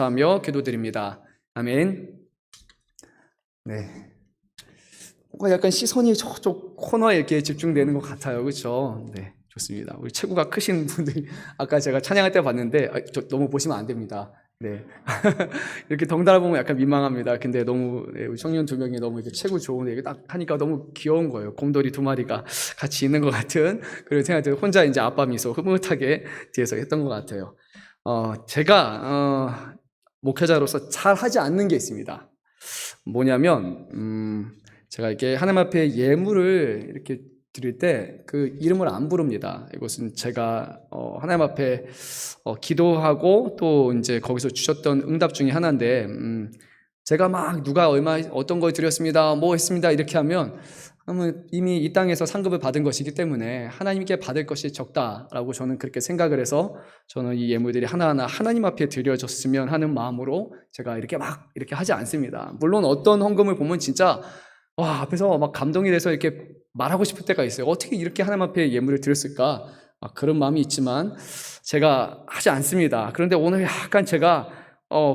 하며 기도드립니다. 아멘. 네. 뭔가 약간 시선이 저쪽 코너에 이렇게 집중되는 것 같아요. 그렇죠? 네, 좋습니다. 우리 체구가 크신 분들이 아까 제가 찬양할 때 봤는데 너무 보시면 안 됩니다. 네. 이렇게 덩달아 보면 약간 민망합니다. 근데 너무 우리 청년 두 명이 너무 이렇게 체구 좋은데 이게 딱 하니까 너무 귀여운 거예요. 곰돌이 두 마리가 같이 있는 것 같은 그런 생각이 들어요. 혼자 이제 아빠 미소 흐뭇하게 뒤에서 했던 것 같아요. 제가 목회자로서 잘 하지 않는 게 있습니다. 뭐냐면 제가 이렇게 하나님 앞에 예물을 이렇게 드릴 때 그 이름을 안 부릅니다. 이것은 제가 하나님 앞에 기도하고 또 이제 거기서 주셨던 응답 중에 하나인데 제가 막 누가 얼마 어떤 걸 드렸습니다, 뭐 했습니다 이렇게 하면 이미 이 땅에서 상급을 받은 것이기 때문에 하나님께 받을 것이 적다라고 저는 그렇게 생각을 해서 저는 이 예물들이 하나하나 하나님 앞에 드려졌으면 하는 마음으로 제가 이렇게 막 이렇게 하지 않습니다. 물론 어떤 헌금을 보면 진짜 앞에서 막 감동이 돼서 이렇게 말하고 싶을 때가 있어요. 어떻게 이렇게 하나님 앞에 예물을 드렸을까? 그런 마음이 있지만 제가 하지 않습니다. 그런데 오늘 약간 제가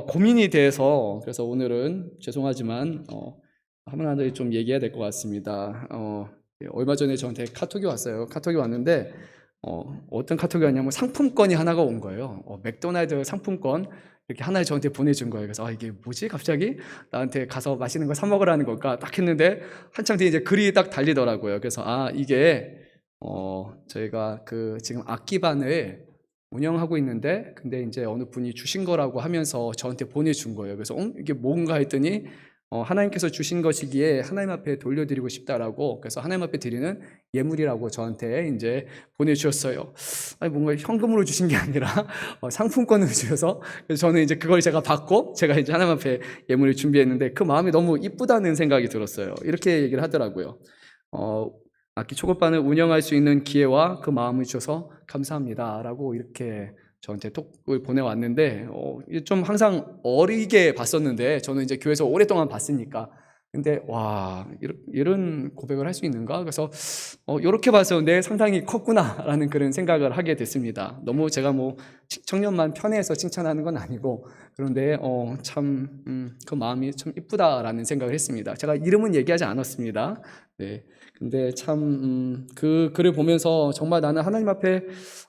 고민이 돼서 그래서 오늘은 죄송하지만 하나하나 좀 얘기해야 될 것 같습니다. 얼마 전에 저한테 카톡이 왔어요. 카톡이 왔는데 어떤 카톡이 왔냐면 상품권이 하나가 온 거예요. 맥도날드 상품권 이렇게 하나를 저한테 보내준 거예요. 그래서 이게 뭐지? 갑자기 나한테 가서 맛있는 거 사 먹으라는 걸까? 딱 했는데 한참 뒤에 이제 글이 딱 달리더라고요. 그래서 이게 저희가 그 지금 악기반을 운영하고 있는데 근데 이제 어느 분이 주신 거라고 하면서 저한테 보내준 거예요. 그래서 이게 뭔가 했더니 하나님께서 주신 것이기에 하나님 앞에 돌려드리고 싶다라고 그래서 하나님 앞에 드리는 예물이라고 저한테 이제 보내주셨어요. 뭔가 현금으로 주신 게 아니라 상품권을 주셔서 그래서 저는 이제 그걸 제가 받고 제가 이제 하나님 앞에 예물을 준비했는데 그 마음이 너무 이쁘다는 생각이 들었어요. 이렇게 얘기를 하더라고요. 악기 초급반을 운영할 수 있는 기회와 그 마음을 주셔서 감사합니다라고 이렇게 저한테 톡을 보내왔는데 좀 항상 어리게 봤었는데 저는 이제 교회에서 오랫동안 봤으니까 근데 이런 고백을 할 수 있는가? 그래서 이렇게 봐서 상당히 컸구나라는 그런 생각을 하게 됐습니다. 너무 제가 뭐 청년만 편해서 칭찬하는 건 아니고 그런데 참 그 마음이 참 이쁘다라는 생각을 했습니다. 제가 이름은 얘기하지 않았습니다. 네. 근데 참 그 글을 보면서 정말 나는 하나님 앞에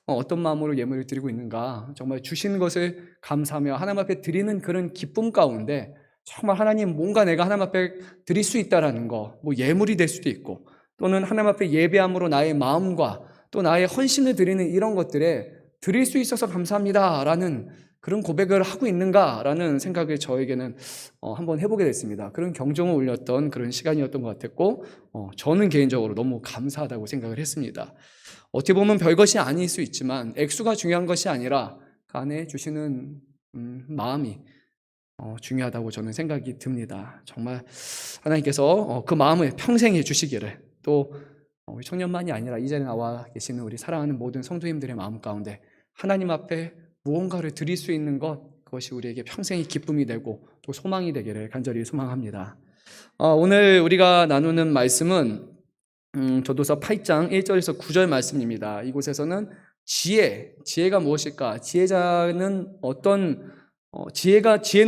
어떤 마음으로 예물을 드리고 있는가 정말 주신 것을 감사하며 하나님 앞에 드리는 그런 기쁨 가운데 정말 하나님 뭔가 내가 하나님 앞에 드릴 수 있다라는 거 뭐 예물이 될 수도 있고 또는 하나님 앞에 예배함으로 나의 마음과 또 나의 헌신을 드리는 이런 것들에 드릴 수 있어서 감사합니다라는 그런 고백을 하고 있는가라는 생각을 저에게는 한번 해보게 됐습니다. 그런 경종을 울렸던 그런 시간이었던 것 같았고 저는 개인적으로 너무 감사하다고 생각을 했습니다. 어떻게 보면 별것이 아닐 수 있지만 액수가 중요한 것이 아니라 그 안에 주시는 마음이 중요하다고 저는 생각이 듭니다. 정말 하나님께서 그 마음을 평생 해주시기를 또 우리 청년만이 아니라 이 자리에 나와 계시는 우리 사랑하는 모든 성도님들의 마음 가운데 하나님 앞에 무언가를 드릴 수 있는 그것이 우리에게 평생의 기쁨이 되고 또 소망이 되기를 간절히 소망합니다. 오늘 우리가 나누는 말씀은 저도서 8장 1절에서 9절 말씀입니다. 이곳에서는 지혜가 무엇일까? 지혜는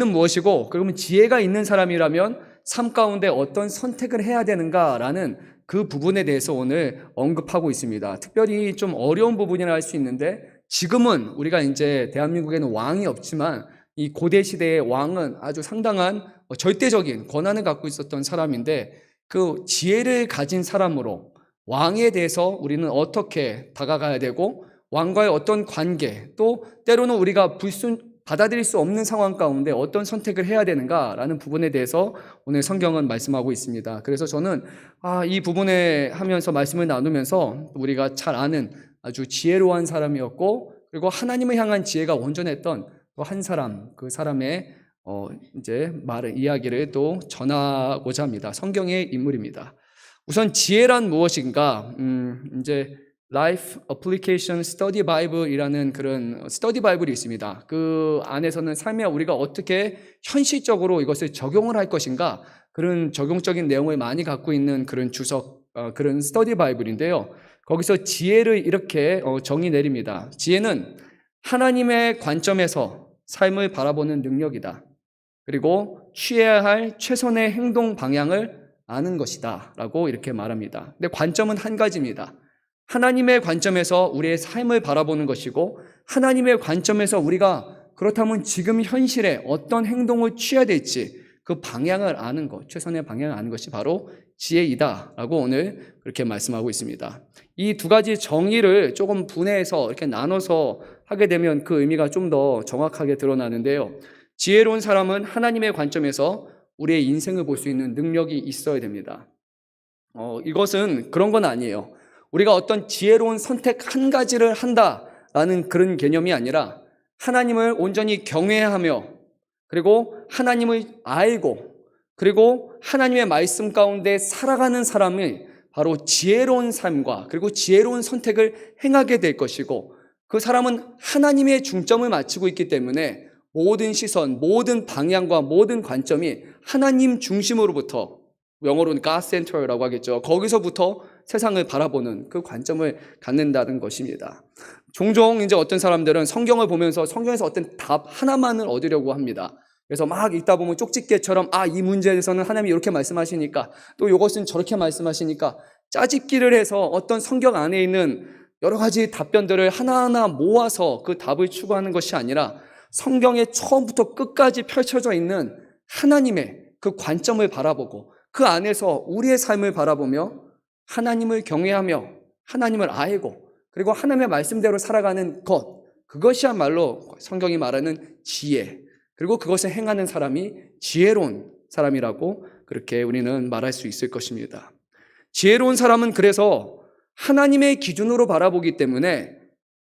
무엇이고 그러면 지혜가 있는 사람이라면 삶 가운데 어떤 선택을 해야 되는가라는 그 부분에 대해서 오늘 언급하고 있습니다. 특별히 좀 어려운 부분이라 할 수 있는데 지금은 우리가 이제 대한민국에는 왕이 없지만 이 고대 시대의 왕은 아주 상당한 절대적인 권한을 갖고 있었던 사람인데 그 지혜를 가진 사람으로 왕에 대해서 우리는 어떻게 다가가야 되고 왕과의 어떤 관계 또 때로는 우리가 받아들일 수 없는 상황 가운데 어떤 선택을 해야 되는가라는 부분에 대해서 오늘 성경은 말씀하고 있습니다. 그래서 저는 이 부분에 하면서 말씀을 나누면서 우리가 잘 아는 아주 지혜로운 사람이었고 그리고 하나님을 향한 지혜가 온전했던 한 사람, 그 사람의 이제 이야기를 또 전하고자 합니다. 성경의 인물입니다. 우선 지혜란 무엇인가? 이제 Life Application Study Bible이라는 그런 스터디 바이블이 있습니다. 그 안에서는 삶에 우리가 어떻게 현실적으로 이것을 적용을 할 것인가 그런 적용적인 내용을 많이 갖고 있는 그런 그런 스터디 바이블인데요. 거기서 지혜를 이렇게 정의 내립니다. 지혜는 하나님의 관점에서 삶을 바라보는 능력이다. 그리고 취해야 할 최선의 행동 방향을 아는 것이다 라고 이렇게 말합니다. 근데 관점은 한 가지입니다. 하나님의 관점에서 우리의 삶을 바라보는 것이고, 하나님의 관점에서 우리가 그렇다면 지금 현실에 어떤 행동을 취해야 될지 그 방향을 아는 것, 최선의 방향을 아는 것이 바로 지혜이다 라고 오늘 그렇게 말씀하고 있습니다. 이 두 가지 정의를 조금 분해해서 이렇게 나눠서 하게 되면 그 의미가 좀 더 정확하게 드러나는데요. 지혜로운 사람은 하나님의 관점에서 우리의 인생을 볼 수 있는 능력이 있어야 됩니다. 이것은 그런 건 아니에요. 우리가 어떤 지혜로운 선택 한 가지를 한다라는 그런 개념이 아니라 하나님을 온전히 경외하며, 그리고 하나님을 알고, 그리고 하나님의 말씀 가운데 살아가는 사람이 바로 지혜로운 삶과 그리고 지혜로운 선택을 행하게 될 것이고, 그 사람은 하나님의 중점을 맞추고 있기 때문에 모든 시선, 모든 방향과 모든 관점이 하나님 중심으로부터, 영어로는 God Center라고 하겠죠. 거기서부터 세상을 바라보는 그 관점을 갖는다는 것입니다. 종종 이제 어떤 사람들은 성경을 보면서 성경에서 어떤 답 하나만을 얻으려고 합니다. 그래서 막 읽다 보면 쪽집게처럼 이 문제에 대해서는 하나님이 이렇게 말씀하시니까, 또 이것은 저렇게 말씀하시니까 짜집기를 해서 어떤 성경 안에 있는 여러 가지 답변들을 하나하나 모아서 그 답을 추구하는 것이 아니라 성경에 처음부터 끝까지 펼쳐져 있는 하나님의 그 관점을 바라보고 그 안에서 우리의 삶을 바라보며 하나님을 경외하며 하나님을 알고 그리고 하나님의 말씀대로 살아가는 것, 그것이야말로 성경이 말하는 지혜, 그리고 그것을 행하는 사람이 지혜로운 사람이라고 그렇게 우리는 말할 수 있을 것입니다. 지혜로운 사람은 그래서 하나님의 기준으로 바라보기 때문에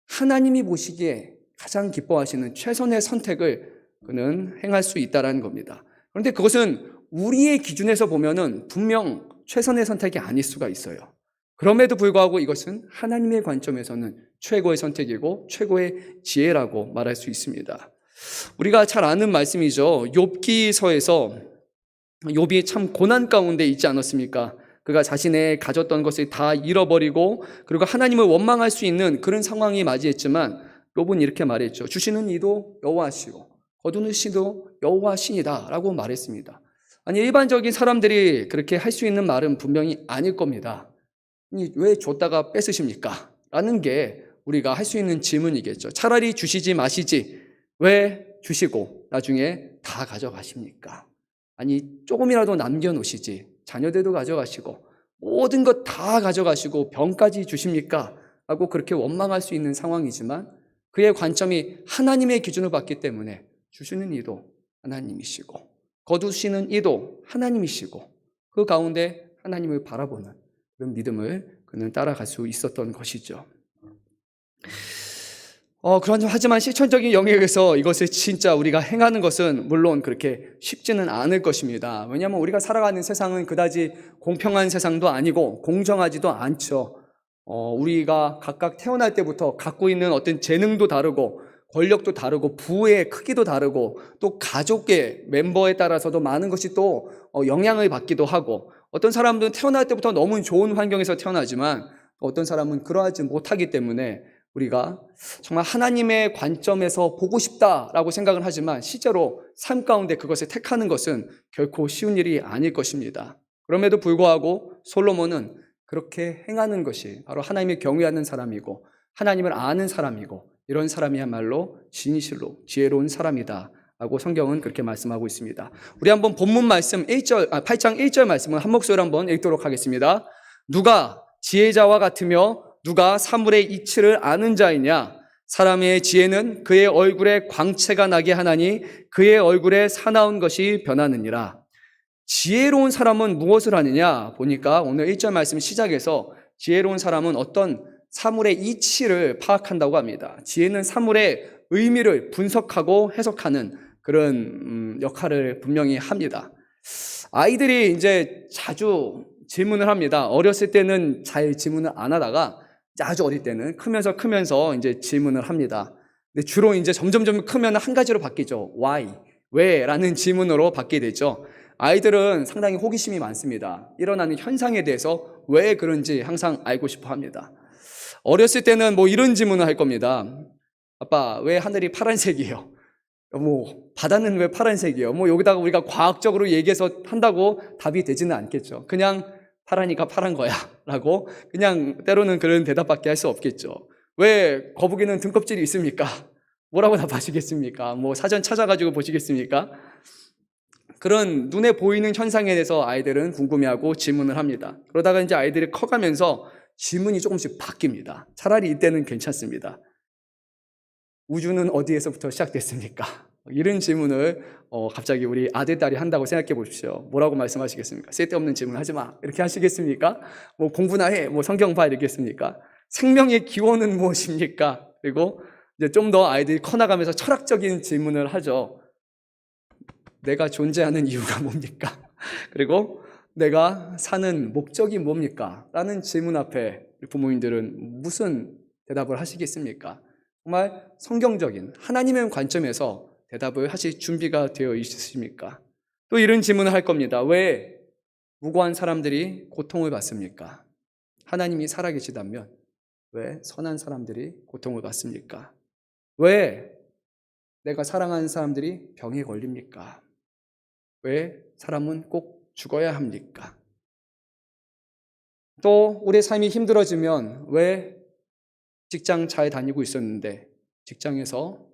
하나님이 보시기에 가장 기뻐하시는 최선의 선택을 그는 행할 수 있다는 겁니다. 그런데 그것은 우리의 기준에서 보면은 분명 최선의 선택이 아닐 수가 있어요. 그럼에도 불구하고 이것은 하나님의 관점에서는 최고의 선택이고 최고의 지혜라고 말할 수 있습니다. 우리가 잘 아는 말씀이죠. 욥기서에서 욥이 참 고난 가운데 있지 않았습니까? 그가 자신의 가졌던 것을 다 잃어버리고 그리고 하나님을 원망할 수 있는 그런 상황이 맞이했지만 욥은 이렇게 말했죠. 주시는 이도 여호와시고 거두는 시도 여호와시니다 라고 말했습니다. 아니, 일반적인 사람들이 그렇게 할 수 있는 말은 분명히 아닐 겁니다. 왜 줬다가 뺏으십니까? 라는 게 우리가 할 수 있는 질문이겠죠. 차라리 주시지 마시지 왜 주시고 나중에 다 가져가십니까? 아니, 조금이라도 남겨놓으시지 자녀들도 가져가시고 모든 것 다 가져가시고 병까지 주십니까? 라고 그렇게 원망할 수 있는 상황이지만 그의 관점이 하나님의 기준을 받기 때문에 주시는 이도 하나님이시고 거두시는 이도 하나님이시고 그 가운데 하나님을 바라보는 그런 믿음을 그는 따라갈 수 있었던 것이죠. 하지만 실천적인 영역에서 이것을 진짜 우리가 행하는 것은 물론 그렇게 쉽지는 않을 것입니다. 왜냐하면 우리가 살아가는 세상은 그다지 공평한 세상도 아니고 공정하지도 않죠. 우리가 각각 태어날 때부터 갖고 있는 어떤 재능도 다르고 권력도 다르고 부의 크기도 다르고 또 가족의 멤버에 따라서도 많은 것이 또 영향을 받기도 하고, 어떤 사람들은 태어날 때부터 너무 좋은 환경에서 태어나지만 어떤 사람은 그러하지 못하기 때문에 우리가 정말 하나님의 관점에서 보고 싶다라고 생각을 하지만 실제로 삶 가운데 그것을 택하는 것은 결코 쉬운 일이 아닐 것입니다. 그럼에도 불구하고 솔로몬은 그렇게 행하는 것이 바로 하나님을 경외하는 사람이고 하나님을 아는 사람이고 이런 사람이야말로 진실로 지혜로운 사람이다 라고 성경은 그렇게 말씀하고 있습니다. 우리 한번 본문 말씀 8장 1절 말씀을 한 목소리로 한번 읽도록 하겠습니다. 누가 지혜자와 같으며 누가 사물의 이치를 아는 자이냐? 사람의 지혜는 그의 얼굴에 광채가 나게 하나니 그의 얼굴에 사나운 것이 변하느니라. 지혜로운 사람은 무엇을 하느냐? 보니까 오늘 1절 말씀 시작에서 지혜로운 사람은 어떤 사물의 이치를 파악한다고 합니다. 지혜는 사물의 의미를 분석하고 해석하는 그런 역할을 분명히 합니다. 아이들이 이제 자주 질문을 합니다. 어렸을 때는 잘 질문을 안 하다가 아주 어릴 때는 크면서 이제 질문을 합니다. 근데 주로 이제 점점 크면 한 가지로 바뀌죠. Why? 왜? 라는 질문으로 바뀌게 되죠. 아이들은 상당히 호기심이 많습니다. 일어나는 현상에 대해서 왜 그런지 항상 알고 싶어 합니다. 어렸을 때는 이런 질문을 할 겁니다. 아빠, 왜 하늘이 파란색이에요? 바다는 왜 파란색이에요? 여기다가 우리가 과학적으로 얘기해서 한다고 답이 되지는 않겠죠. 그냥 파라니까 파란 거야 라고 그냥 때로는 그런 대답밖에 할 수 없겠죠. 왜 거북이는 등껍질이 있습니까? 뭐라고 답하시겠습니까? 사전 찾아가지고 보시겠습니까? 그런 눈에 보이는 현상에 대해서 아이들은 궁금해하고 질문을 합니다. 그러다가 이제 아이들이 커가면서 질문이 조금씩 바뀝니다. 차라리 이때는 괜찮습니다. 우주는 어디에서부터 시작됐습니까? 이런 질문을 갑자기 우리 아들, 딸이 한다고 생각해 보십시오. 뭐라고 말씀하시겠습니까? 쓸데없는 질문 하지 마. 이렇게 하시겠습니까? 공부나 해. 성경 봐. 이러겠습니까? 생명의 기원은 무엇입니까? 그리고 이제 좀 더 아이들이 커나가면서 철학적인 질문을 하죠. 내가 존재하는 이유가 뭡니까? 그리고 내가 사는 목적이 뭡니까? 라는 질문 앞에 부모님들은 무슨 대답을 하시겠습니까? 정말 성경적인 하나님의 관점에서 대답을 하실 준비가 되어 있으십니까? 또 이런 질문을 할 겁니다. 왜 무고한 사람들이 고통을 받습니까? 하나님이 살아계시다면 왜 선한 사람들이 고통을 받습니까? 왜 내가 사랑하는 사람들이 병에 걸립니까? 왜 사람은 꼭 죽어야 합니까? 또 우리의 삶이 힘들어지면 왜 직장 잘 다니고 있었는데 직장에서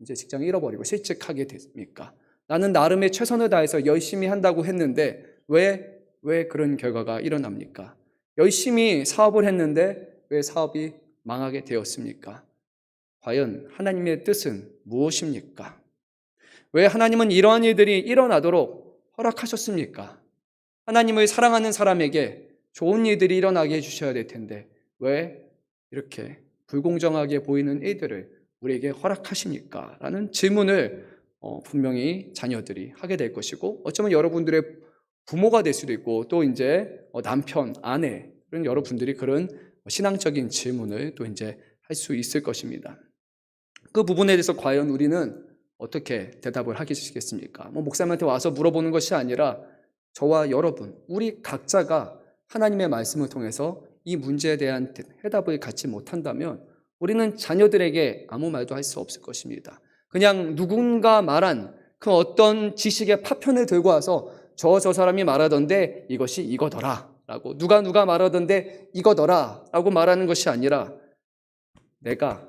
이제 직장 잃어버리고 실직하게 됩니까? 나는 나름의 최선을 다해서 열심히 한다고 했는데 왜 그런 결과가 일어납니까? 열심히 사업을 했는데 왜 사업이 망하게 되었습니까? 과연 하나님의 뜻은 무엇입니까? 왜 하나님은 이러한 일들이 일어나도록 허락하셨습니까? 하나님을 사랑하는 사람에게 좋은 일들이 일어나게 해주셔야 될 텐데 왜 이렇게 불공정하게 보이는 일들을 우리에게 허락하십니까? 라는 질문을 분명히 자녀들이 하게 될 것이고 어쩌면 여러분들의 부모가 될 수도 있고 또 이제 남편, 아내 이런 여러분들이 그런 신앙적인 질문을 또 이제 할 수 있을 것입니다. 그 부분에 대해서 과연 우리는 어떻게 대답을 하시겠습니까? 목사님한테 와서 물어보는 것이 아니라 저와 여러분, 우리 각자가 하나님의 말씀을 통해서 이 문제에 대한 해답을 갖지 못한다면 우리는 자녀들에게 아무 말도 할 수 없을 것입니다. 그냥 누군가 말한 그 어떤 지식의 파편을 들고 와서 저 사람이 말하던데 이것이 이거더라 라고 누가 말하던데 이거더라 라고 말하는 것이 아니라 내가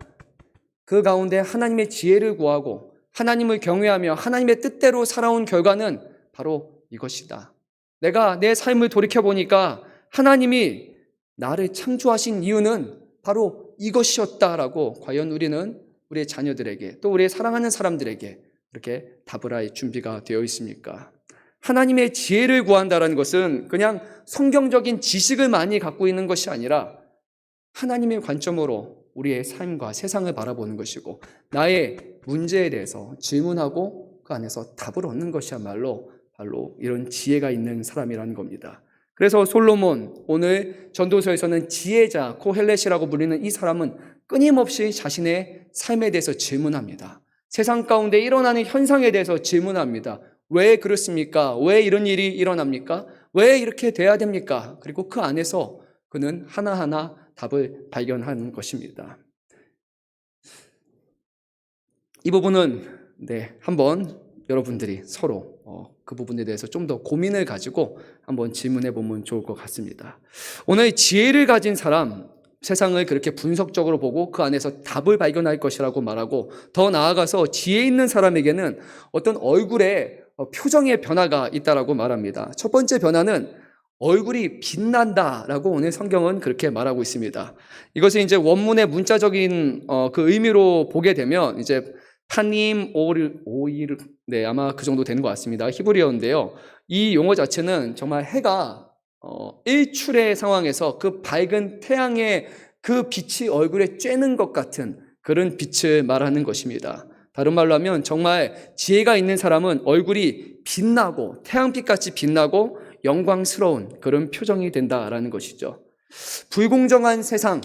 그 가운데 하나님의 지혜를 구하고 하나님을 경외하며 하나님의 뜻대로 살아온 결과는 바로 이것이다. 내가 내 삶을 돌이켜보니까 하나님이 나를 창조하신 이유는 바로 이것이었다라고 과연 우리는 우리의 자녀들에게 또 우리의 사랑하는 사람들에게 그렇게 답을 할 준비가 되어 있습니까? 하나님의 지혜를 구한다는 것은 그냥 성경적인 지식을 많이 갖고 있는 것이 아니라 하나님의 관점으로 우리의 삶과 세상을 바라보는 것이고 나의 문제에 대해서 질문하고 그 안에서 답을 얻는 것이야말로 바로 이런 지혜가 있는 사람이라는 겁니다. 그래서 솔로몬, 오늘 전도서에서는 지혜자, 코헬렛이라고 불리는 이 사람은 끊임없이 자신의 삶에 대해서 질문합니다. 세상 가운데 일어나는 현상에 대해서 질문합니다. 왜 그렇습니까? 왜 이런 일이 일어납니까? 왜 이렇게 돼야 됩니까? 그리고 그 안에서 그는 하나하나 답을 발견하는 것입니다. 이 부분은 한번 여러분들이 서로 그 부분에 대해서 좀 더 고민을 가지고 한번 질문해 보면 좋을 것 같습니다. 오늘 지혜를 가진 사람, 세상을 그렇게 분석적으로 보고 그 안에서 답을 발견할 것이라고 말하고 더 나아가서 지혜 있는 사람에게는 어떤 얼굴에 표정의 변화가 있다라고 말합니다. 첫 번째 변화는 얼굴이 빛난다라고 오늘 성경은 그렇게 말하고 있습니다. 이것을 이제 원문의 문자적인 그 의미로 보게 되면 이제 파님 오일 아마 그 정도 되는 것 같습니다. 히브리어인데요. 이 용어 자체는 정말 해가 일출의 상황에서 그 밝은 태양의 그 빛이 얼굴에 쬐는 것 같은 그런 빛을 말하는 것입니다. 다른 말로 하면 정말 지혜가 있는 사람은 얼굴이 빛나고 태양빛같이 빛나고 영광스러운 그런 표정이 된다라는 것이죠. 불공정한 세상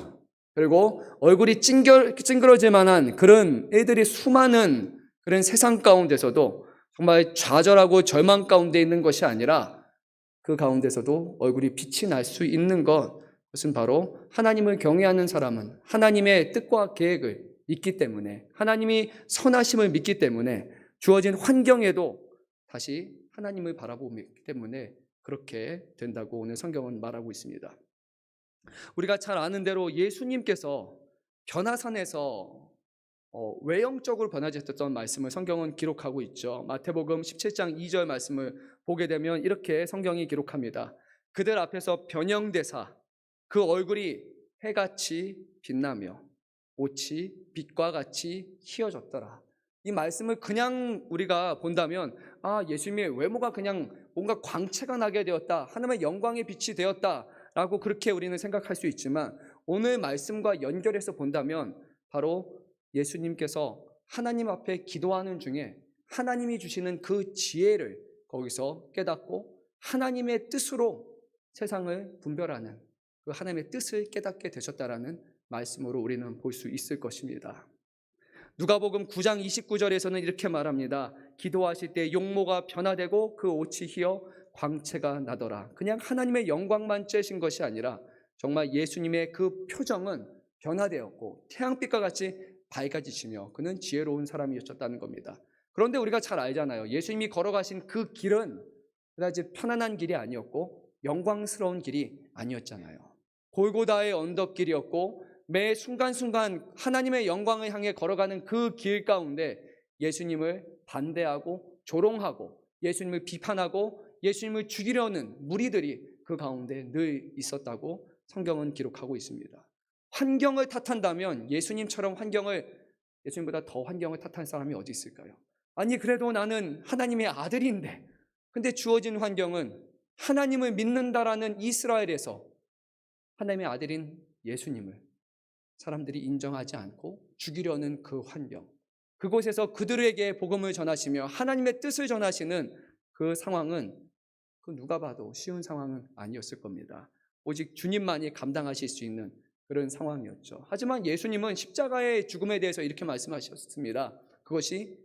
그리고 얼굴이 찡그러질 만한 그런 애들이 수많은 그런 세상 가운데서도 정말 좌절하고 절망 가운데 있는 것이 아니라 그 가운데서도 얼굴이 빛이 날 수 있는 것, 그것은 바로 하나님을 경외하는 사람은 하나님의 뜻과 계획을 믿기 때문에, 하나님이 선하심을 믿기 때문에 주어진 환경에도 다시 하나님을 바라보기 때문에 그렇게 된다고 오늘 성경은 말하고 있습니다. 우리가 잘 아는 대로 예수님께서 변화산에서 외형적으로 변화되셨던 말씀을 성경은 기록하고 있죠. 마태복음 17장 2절 말씀을 보게 되면 이렇게 성경이 기록합니다. 그들 앞에서 변형되사 그 얼굴이 해같이 빛나며 옷이 빛과 같이 희어졌더라. 이 말씀을 그냥 우리가 본다면 예수님의 외모가 그냥 뭔가 광채가 나게 되었다, 하나님의 영광의 빛이 되었다 라고 그렇게 우리는 생각할 수 있지만, 오늘 말씀과 연결해서 본다면 바로 예수님께서 하나님 앞에 기도하는 중에 하나님이 주시는 그 지혜를 거기서 깨닫고 하나님의 뜻으로 세상을 분별하는 그 하나님의 뜻을 깨닫게 되셨다라는 말씀으로 우리는 볼 수 있을 것입니다. 누가복음 9장 29절에서는 이렇게 말합니다. 기도하실 때 용모가 변화되고 그 옷이 희어 광채가 나더라. 그냥 하나님의 영광만 쬐신 것이 아니라 정말 예수님의 그 표정은 변화되었고 태양빛과 같이 밝아지시며 그는 지혜로운 사람이었다는 겁니다. 그런데 우리가 잘 알잖아요. 예수님이 걸어가신 그 길은 그다지 편안한 길이 아니었고 영광스러운 길이 아니었잖아요. 골고다의 언덕길이었고 매 순간순간 하나님의 영광을 향해 걸어가는 그 길 가운데 예수님을 반대하고 조롱하고 예수님을 비판하고 예수님을 죽이려는 무리들이 그 가운데 늘 있었다고 성경은 기록하고 있습니다. 환경을 탓한다면 예수님처럼 예수님보다 더 환경을 탓한 사람이 어디 있을까요? 아니 그래도 나는 하나님의 아들인데, 근데 주어진 환경은 하나님을 믿는다라는 이스라엘에서 하나님의 아들인 예수님을 사람들이 인정하지 않고 죽이려는 그 환경, 그곳에서 그들에게 복음을 전하시며 하나님의 뜻을 전하시는 그 상황은 누가 봐도 쉬운 상황은 아니었을 겁니다. 오직 주님만이 감당하실 수 있는 그런 상황이었죠. 하지만 예수님은 십자가의 죽음에 대해서 이렇게 말씀하셨습니다. 그것이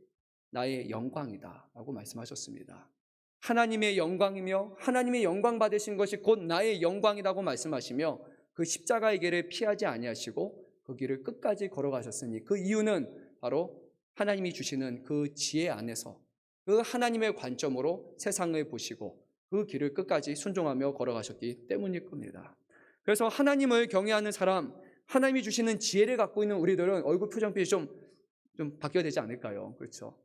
나의 영광이다 라고 말씀하셨습니다. 하나님의 영광이며 하나님의 영광 받으신 것이 곧 나의 영광이라고 말씀하시며 그 십자가의 길을 피하지 아니하시고 그 길을 끝까지 걸어가셨으니 그 이유는 바로 하나님이 주시는 그 지혜 안에서 그 하나님의 관점으로 세상을 보시고 그 길을 끝까지 순종하며 걸어가셨기 때문일 겁니다. 그래서 하나님을 경외하는 사람, 하나님이 주시는 지혜를 갖고 있는 우리들은 얼굴 표정빛이 좀 바뀌어야 되지 않을까요? 그렇죠?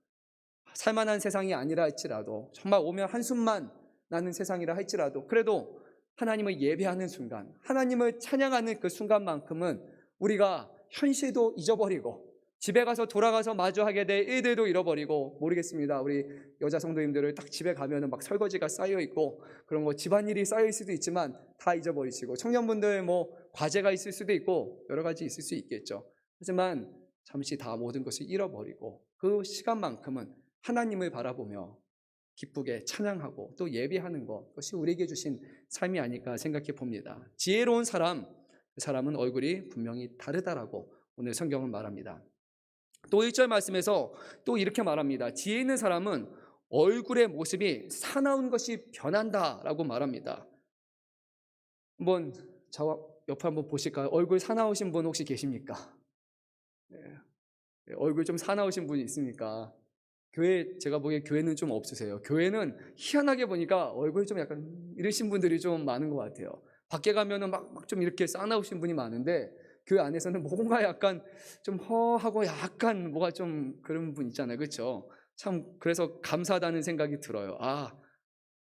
살만한 세상이 아니라 할지라도, 정말 오면 한숨만 나는 세상이라 할지라도, 그래도 하나님을 예배하는 순간, 하나님을 찬양하는 그 순간만큼은 우리가 현실도 잊어버리고 집에 가서 돌아가서 마주하게 될 일들도 잃어버리고, 모르겠습니다. 우리 여자 성도님들을 딱 집에 가면은 막 설거지가 쌓여 있고 그런 거 집안일이 쌓여 있을 수도 있지만 다 잊어버리시고, 청년분들 뭐 과제가 있을 수도 있고 여러 가지 있을 수 있겠죠. 하지만 잠시 다 모든 것을 잃어버리고 그 시간만큼은 하나님을 바라보며 기쁘게 찬양하고 또 예배하는 것, 그것이 우리에게 주신 삶이 아닐까 생각해 봅니다. 지혜로운 사람, 그 사람은 얼굴이 분명히 다르다라고 오늘 성경은 말합니다. 또 1절 말씀에서 또 이렇게 말합니다. 지혜 있는 사람은 얼굴의 모습이 사나운 것이 변한다라고 말합니다. 한번 저 옆에 한번 보실까요? 얼굴 사나우신 분 혹시 계십니까? 네. 얼굴 좀 사나우신 분이 있습니까? 제가 보기에 교회는 좀 없으세요. 교회는 희한하게 보니까 얼굴이 좀 약간 이러신 분들이 좀 많은 것 같아요. 밖에 가면은 막 좀 이렇게 싸나우신 분이 많은데 교회 안에서는 뭔가 약간 좀 허하고 약간 뭐가 좀 그런 분 있잖아요. 그렇죠? 참 그래서 감사하다는 생각이 들어요.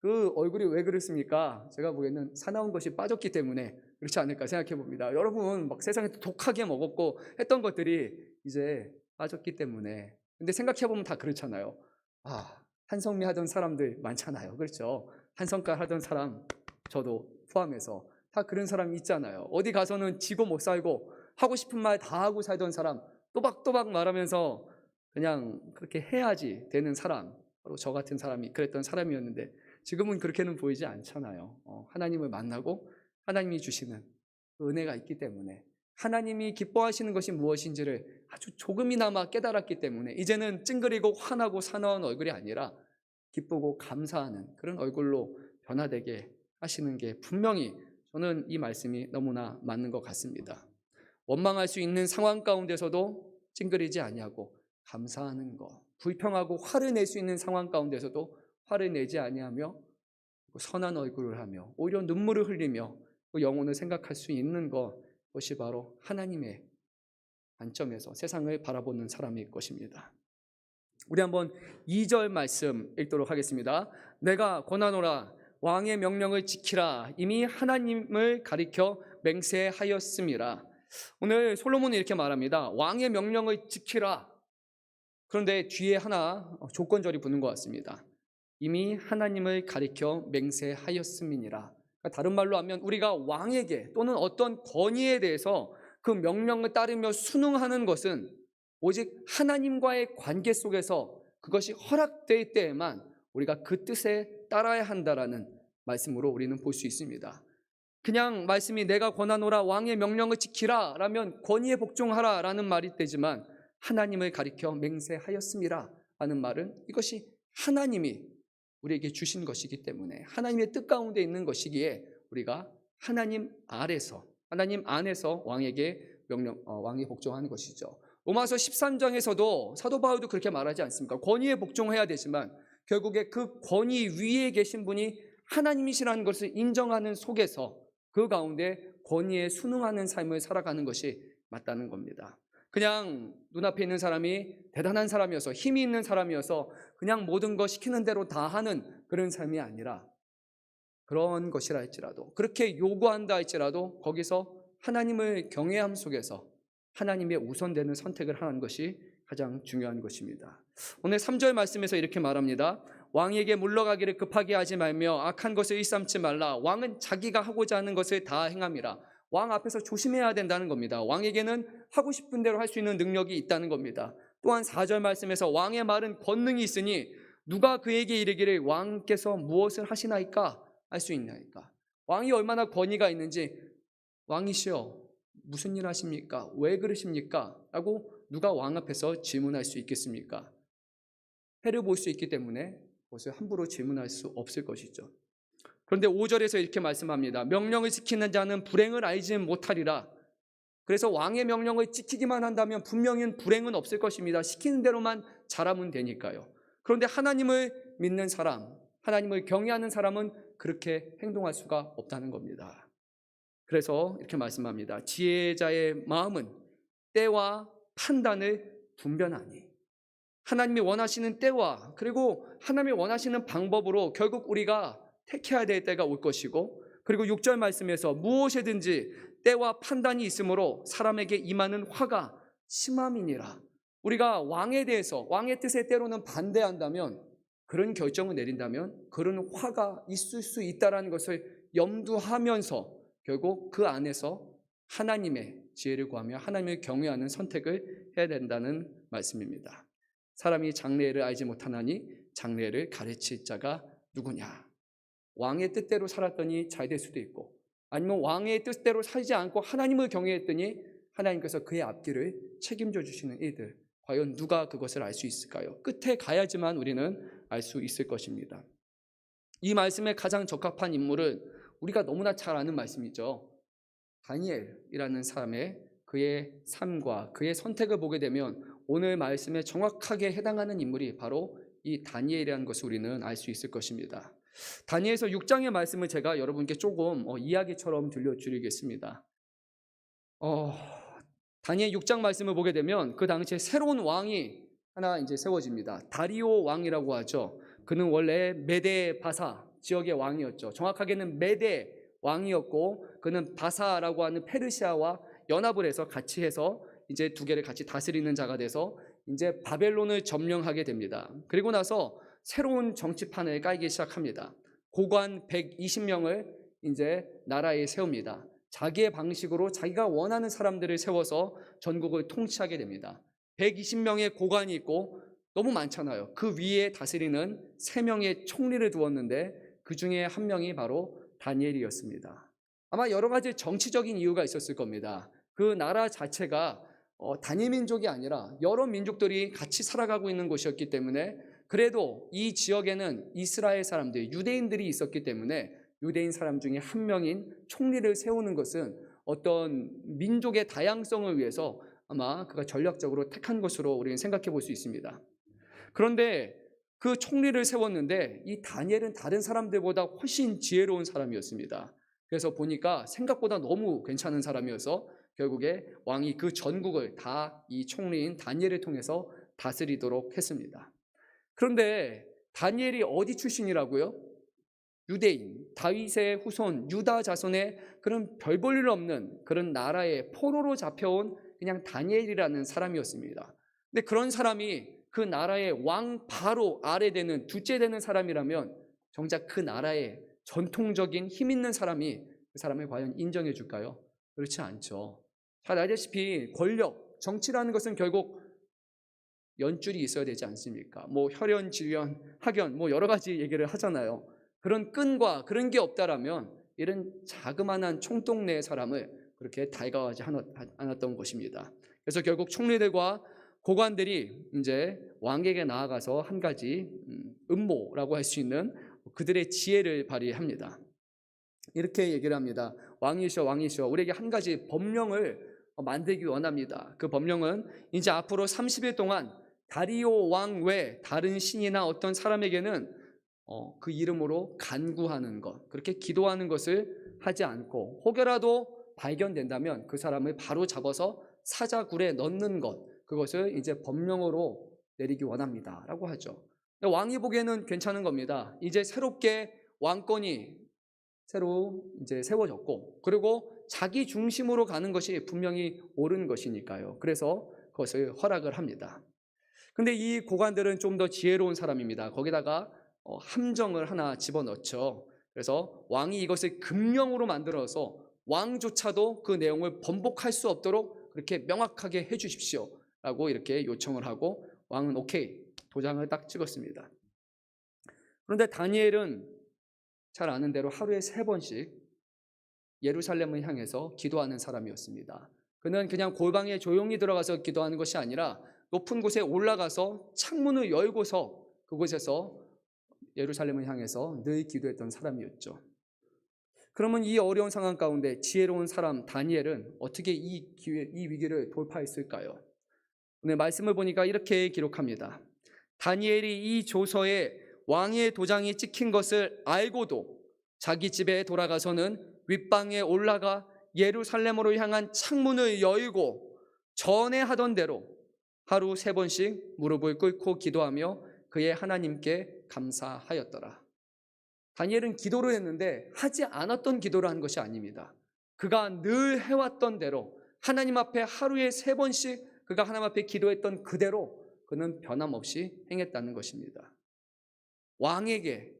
그 얼굴이 왜 그렇습니까? 제가 보기에는 사나운 것이 빠졌기 때문에 그렇지 않을까 생각해 봅니다. 여러분 막 세상에서 독하게 먹었고 했던 것들이 이제 빠졌기 때문에. 근데 생각해 보면 다 그렇잖아요. 한성미 하던 사람들 많잖아요. 그렇죠? 한성깔 하던 사람, 저도 포함해서 다 그런 사람이 있잖아요. 어디 가서는 지고 못 살고 하고 싶은 말 다 하고 살던 사람, 또박또박 말하면서 그냥 그렇게 해야지 되는 사람, 바로 저 같은 사람이 그랬던 사람이었는데 지금은 그렇게는 보이지 않잖아요. 하나님을 만나고 하나님이 주시는 그 은혜가 있기 때문에, 하나님이 기뻐하시는 것이 무엇인지를 아주 조금이나마 깨달았기 때문에 이제는 찡그리고 화나고 사나운 얼굴이 아니라 기쁘고 감사하는 그런 얼굴로 변화되게 하시는 게 분명히 저는 이 말씀이 너무나 맞는 것 같습니다. 원망할 수 있는 상황 가운데서도 찡그리지 아니하고 감사하는 것, 불평하고 화를 낼 수 있는 상황 가운데서도 화를 내지 아니하며 선한 얼굴을 하며 오히려 눈물을 흘리며 그 영혼을 생각할 수 있는 것이 바로 하나님의 관점에서 세상을 바라보는 사람일 것입니다. 우리 한번 2절 말씀 읽도록 하겠습니다. 내가 권하노라 왕의 명령을 지키라 이미 하나님을 가리켜 맹세하였음이라. 오늘 솔로몬은 이렇게 말합니다. 왕의 명령을 지키라. 그런데 뒤에 하나 조건절이 붙는 것 같습니다. 이미 하나님을 가리켜 맹세하였음이니라. 그러니까 다른 말로 하면 우리가 왕에게 또는 어떤 권위에 대해서 그 명령을 따르며 순응하는 것은 오직 하나님과의 관계 속에서 그것이 허락될 때에만 우리가 그 뜻에 따라야 한다라는 말씀으로 우리는 볼 수 있습니다. 그냥 말씀이 내가 권하노라 왕의 명령을 지키라 라면 권위에 복종하라 라는 말이 되지만 하나님을 가리켜 맹세하였음이라 하는 말은 이것이 하나님이 우리에게 주신 것이기 때문에 하나님의 뜻 가운데 있는 것이기에 우리가 하나님 안에서 왕에게 왕에 복종하는 것이죠. 로마서 13장에서도 사도 바울도 그렇게 말하지 않습니까? 권위에 복종해야 되지만 결국에 그 권위 위에 계신 분이 하나님이시라는 것을 인정하는 속에서 그 가운데 권위에 순응하는 삶을 살아가는 것이 맞다는 겁니다. 그냥 눈앞에 있는 사람이 대단한 사람이어서 힘이 있는 사람이어서 그냥 모든 거 시키는 대로 다 하는 그런 삶이 아니라 그런 것이라 할지라도 그렇게 요구한다 할지라도 거기서 하나님을 경외함 속에서 하나님의 우선되는 선택을 하는 것이 가장 중요한 것입니다. 오늘 3절 말씀에서 이렇게 말합니다. 왕에게 물러가기를 급하게 하지 말며 악한 것을 일삼지 말라. 왕은 자기가 하고자 하는 것을 다 행함이라. 왕 앞에서 조심해야 된다는 겁니다. 왕에게는 하고 싶은 대로 할 수 있는 능력이 있다는 겁니다. 또한 4절 말씀에서 왕의 말은 권능이 있으니 누가 그에게 이르기를 왕께서 무엇을 하시나이까 할 수 있나이까. 왕이 얼마나 권위가 있는지 왕이시여 무슨 일 하십니까? 왜 그러십니까? 라고 누가 왕 앞에서 질문할 수 있겠습니까? 해를 볼 수 있기 때문에 그것을 함부로 질문할 수 없을 것이죠. 그런데 5절에서 이렇게 말씀합니다. 명령을 지키는 자는 불행을 알지 못하리라. 그래서 왕의 명령을 지키기만 한다면 분명히 불행은 없을 것입니다. 시키는 대로만 잘하면 되니까요. 그런데 하나님을 믿는 사람, 하나님을 경외하는 사람은 그렇게 행동할 수가 없다는 겁니다. 그래서 이렇게 말씀합니다. 지혜자의 마음은 때와 판단을 분별하니 하나님이 원하시는 때와 그리고 하나님이 원하시는 방법으로 결국 우리가 택해야 될 때가 올 것이고 그리고 6절 말씀에서 무엇이든지 때와 판단이 있으므로 사람에게 임하는 화가 심함이니라. 우리가 왕에 대해서 왕의 뜻에 때로는 반대한다면 그런 결정을 내린다면 그런 화가 있을 수 있다는 것을 염두하면서 결국 그 안에서 하나님의 지혜를 구하며 하나님을 경외하는 선택을 해야 된다는 말씀입니다. 사람이 장래를 알지 못하나니 장래를 가르칠 자가 누구냐. 왕의 뜻대로 살았더니 잘 될 수도 있고 아니면 왕의 뜻대로 살지 않고 하나님을 경외했더니 하나님께서 그의 앞길을 책임져 주시는 이들 과연 누가 그것을 알 수 있을까요? 끝에 가야지만 우리는 알 수 있을 것입니다. 이 말씀에 가장 적합한 인물은 우리가 너무나 잘 아는 말씀이죠. 다니엘이라는 사람의 그의 삶과 그의 선택을 보게 되면 오늘 말씀에 정확하게 해당하는 인물이 바로 이 다니엘이라는 것을 우리는 알 수 있을 것입니다. 다니엘서 6장의 말씀을 제가 여러분께 조금 이야기처럼 들려드리겠습니다. 다니엘 6장 말씀을 보게 되면 그 당시에 새로운 왕이 하나 이제 세워집니다. 다리오 왕이라고 하죠. 그는 원래 메데 바사 지역의 왕이었죠. 정확하게는 메데 왕이었고 그는 바사라고 하는 페르시아와 연합을 해서 같이 해서 이제 두 개를 같이 다스리는 자가 돼서 이제 바벨론을 점령하게 됩니다. 그리고 나서 새로운 정치판을 깔기 시작합니다. 고관 120명을 이제 나라에 세웁니다. 자기의 방식으로 자기가 원하는 사람들을 세워서 전국을 통치하게 됩니다. 120명의 고관이 있고 너무 많잖아요. 그 위에 다스리는 3명의 총리를 두었는데 그 중에 한 명이 바로 다니엘이었습니다. 아마 여러 가지 정치적인 이유가 있었을 겁니다. 그 나라 자체가 단일 민족이 아니라 여러 민족들이 같이 살아가고 있는 곳이었기 때문에 그래도 이 지역에는 이스라엘 사람들, 유대인들이 있었기 때문에 유대인 사람 중에 한 명인 총리를 세우는 것은 어떤 민족의 다양성을 위해서 아마 그가 전략적으로 택한 것으로 우리는 생각해 볼 수 있습니다. 그런데 그 총리를 세웠는데 이 다니엘은 다른 사람들보다 훨씬 지혜로운 사람이었습니다. 그래서 보니까 생각보다 너무 괜찮은 사람이어서 결국에 왕이 그 전국을 다 이 총리인 다니엘을 통해서 다스리도록 했습니다. 그런데 다니엘이 어디 출신이라고요? 유대인, 다윗의 후손, 유다 자손의 그런 별 볼 일 없는 그런 나라의 포로로 잡혀온 그냥 다니엘이라는 사람이었습니다. 근데 그런 사람이 그 나라의 왕 바로 아래 되는 둘째 되는 사람이라면 정작 그 나라의 전통적인 힘 있는 사람이 그 사람을 과연 인정해 줄까요? 그렇지 않죠. 잘 알다시피 권력, 정치라는 것은 결국 연줄이 있어야 되지 않습니까? 뭐 혈연, 질연, 학연 뭐 여러 가지 얘기를 하잖아요. 그런 끈과 그런 게 없다라면 이런 자그마한 총동네의 사람을 그렇게 달가워하지 않았던 것입니다. 그래서 결국 총리들과 고관들이 이제 왕에게 나아가서 한 가지 음모라고 할 수 있는 그들의 지혜를 발휘합니다. 이렇게 얘기를 합니다. 왕이시여 왕이시여 우리에게 한 가지 법령을 만들기 원합니다. 그 법령은 이제 앞으로 30일 동안 다리오 왕 외 다른 신이나 어떤 사람에게는 그 이름으로 간구하는 것, 그렇게 기도하는 것을 하지 않고 혹여라도 발견된다면 그 사람을 바로 잡아서 사자굴에 넣는 것, 그것을 이제 법령으로 내리기 원합니다 라고 하죠. 왕이 보기에는 괜찮은 겁니다. 이제 새롭게 왕권이 새로 이제 세워졌고 그리고 자기 중심으로 가는 것이 분명히 옳은 것이니까요. 그래서 그것을 허락을 합니다. 근데 이 고관들은 좀 더 지혜로운 사람입니다. 거기다가 함정을 하나 집어넣죠. 그래서 왕이 이것을 금령으로 만들어서 왕조차도 그 내용을 번복할 수 없도록 그렇게 명확하게 해 주십시오 라고 이렇게 요청을 하고 왕은 오케이 도장을 딱 찍었습니다. 그런데 다니엘은 잘 아는 대로 하루에 3번씩 예루살렘을 향해서 기도하는 사람이었습니다. 그는 그냥 골방에 조용히 들어가서 기도하는 것이 아니라 높은 곳에 올라가서 창문을 열고서 그곳에서 예루살렘을 향해서 늘 기도했던 사람이었죠. 그러면 이 어려운 상황 가운데 지혜로운 사람 다니엘은 어떻게 이 위기를 돌파했을까요? 오늘 말씀을 보니까 이렇게 기록합니다. 다니엘이 이 조서에 왕의 도장이 찍힌 것을 알고도 자기 집에 돌아가서는 윗방에 올라가 예루살렘으로 향한 창문을 열고 전에 하던 대로 하루 3번씩 무릎을 꿇고 기도하며 그의 하나님께 감사하였더라. 다니엘은 기도를 했는데 하지 않았던 기도를 한 것이 아닙니다. 그가 늘 해왔던 대로 하나님 앞에 하루에 3번씩 그가 하나님 앞에 기도했던 그대로 그는 변함없이 행했다는 것입니다. 왕에게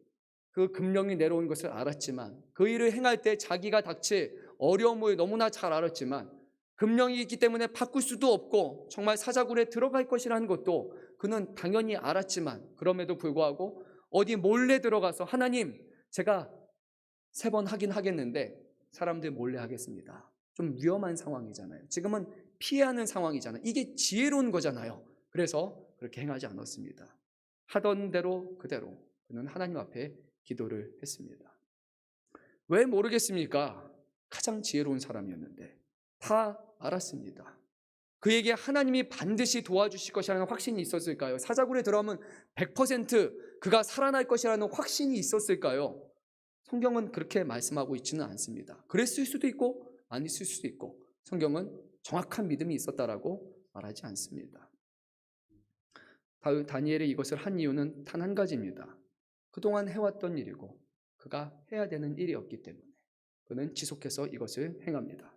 그 금령이 내려온 것을 알았지만 그 일을 행할 때 자기가 닥칠 어려움을 너무나 잘 알았지만 금령이 있기 때문에 바꿀 수도 없고 정말 사자굴에 들어갈 것이라는 것도 그는 당연히 알았지만 그럼에도 불구하고 어디 몰래 들어가서 하나님 제가 3번 하긴 하겠는데 사람들 몰래 하겠습니다. 좀 위험한 상황이잖아요. 지금은 피하는 상황이잖아요. 이게 지혜로운 거잖아요. 그래서 그렇게 행하지 않았습니다. 하던 대로 그대로 그는 하나님 앞에 기도를 했습니다. 왜 모르겠습니까? 가장 지혜로운 사람이었는데 다 알았습니다. 그에게 하나님이 반드시 도와주실 것이라는 확신이 있었을까요? 사자굴에 들어가면 100% 그가 살아날 것이라는 확신이 있었을까요? 성경은 그렇게 말씀하고 있지는 않습니다. 그랬을 수도 있고 아니었을 수도 있고 성경은 정확한 믿음이 있었다라고 말하지 않습니다. 다니엘이 이것을 한 이유는 단 한 가지입니다. 그동안 해왔던 일이고 그가 해야 되는 일이었기 때문에 그는 지속해서 이것을 행합니다.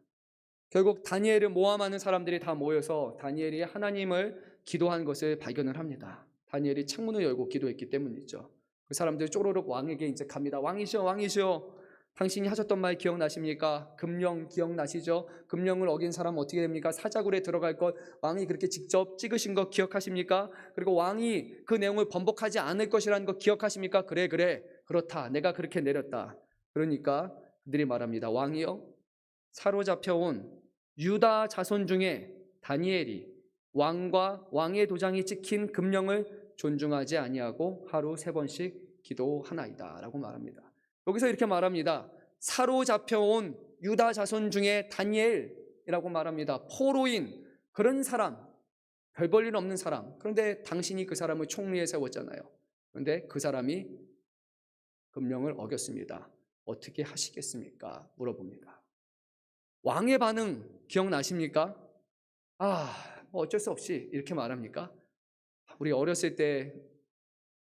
결국 다니엘을 모함하는 사람들이 다 모여서 다니엘이 하나님을 기도한 것을 발견을 합니다. 다니엘이 창문을 열고 기도했기 때문이죠. 그 사람들이 쪼르륵 왕에게 이제 갑니다. 왕이시여 왕이시여 당신이 하셨던 말 기억나십니까? 금령 기억나시죠? 금령을 어긴 사람 어떻게 됩니까? 사자굴에 들어갈 것 왕이 그렇게 직접 찍으신 거 기억하십니까? 그리고 왕이 그 내용을 번복하지 않을 것이라는 거 기억하십니까? 그래 그렇다 내가 그렇게 내렸다. 그러니까 그들이 말합니다. 왕이여 사로잡혀온 유다 자손 중에 다니엘이 왕과 왕의 도장이 찍힌 금령을 존중하지 아니하고 하루 3번씩 기도하나이다 라고 말합니다. 여기서 이렇게 말합니다. 사로잡혀온 유다 자손 중에 다니엘이라고 말합니다. 포로인 그런 사람, 별 볼 일 없는 사람, 그런데 당신이 그 사람을 총리에 세웠잖아요. 그런데 그 사람이 금령을 어겼습니다. 어떻게 하시겠습니까? 물어봅니다. 왕의 반응 기억나십니까? 뭐 어쩔 수 없이 이렇게 말합니까? 우리 어렸을 때